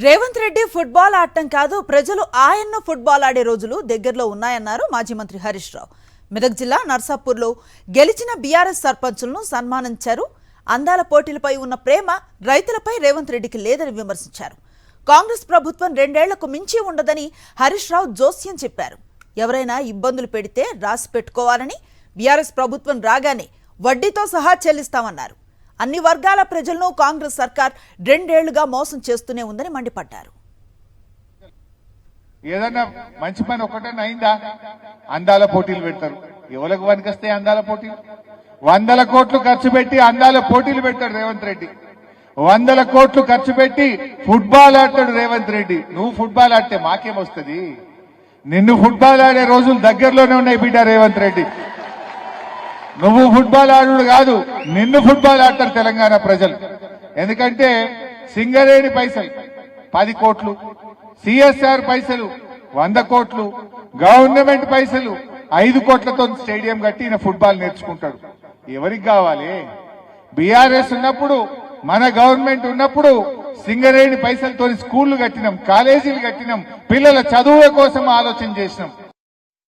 Revanth Reddy football ఆడటం కాదు, ప్రజలు ఆయన్ను ఫుట్బాల్ ఆడే రోజులు దగ్గరలో ఉన్నాయన్నారు మాజీ మంత్రి హరీష్ రావు. మెదక్ జిల్లా నర్సాపూర్లో గెలిచిన బీఆర్ఎస్ సర్పంచులను సన్మానించారు. అందాల పోటీలపై ఉన్న ప్రేమ రైతులపై రేవంత్ రెడ్డికి లేదని విమర్శించారు. కాంగ్రెస్ ప్రభుత్వం 2 ఏళ్లకు మించి ఉండదని హరీష్ రావు జోస్యం చెప్పారు. ఎవరైనా ఇబ్బందులు పెడితే రాసి పెట్టుకోవాలని, బీఆర్ఎస్ ప్రభుత్వం రాగానే వడ్డీతో సహా చెల్లిస్తామన్నారు. అన్ని వర్గాల ప్రజలను కాంగ్రెస్ సర్కార్ 2 ఏళ్లుగా మోసం చేస్తూనే ఉందని మండిపడ్డారు. ఏదన్నా మంచి పని ఒకటన్నా అయిందా? అందాల పోటీలు పెడతారు. ఎవరికి పనికొస్తాయి అందాల పోటీలు? 100 కోట్లు ఖర్చు పెట్టి అందాల పోటీలు పెడతాడు రేవంత్ రెడ్డి. 100 కోట్లు ఖర్చు పెట్టి ఫుట్బాల్ ఆడతాడు రేవంత్ రెడ్డి. నువ్వు ఫుట్బాల్ ఆడితే మాకేమొస్తుంది? నిన్ను ఫుట్బాల్ ఆడే రోజులు దగ్గరలోనే ఉన్నాయి బిడ్డ రేవంత్ రెడ్డి. నువ్వు ఫుట్బాల్ ఆడు కాదు, నిన్ను ఫుట్బాల్ ఆడతారు తెలంగాణ ప్రజలు. ఎందుకంటే సింగరేణి పైసలు 10 కోట్లు, సిఎస్ఆర్ పైసలు 100 కోట్లు, గవర్నమెంట్ పైసలు 5 కోట్లతో స్టేడియం కట్టి ఈయన ఫుట్బాల్ నేర్చుకుంటాడు. ఎవరికి కావాలి? బీఆర్ఎస్ ఉన్నప్పుడు, మన గవర్నమెంట్ ఉన్నప్పుడు సింగరేణి పైసలతో స్కూళ్లు కట్టినాం, కాలేజీలు కట్టినాం, పిల్లల చదువుల కోసం ఆలోచన చేసినాం.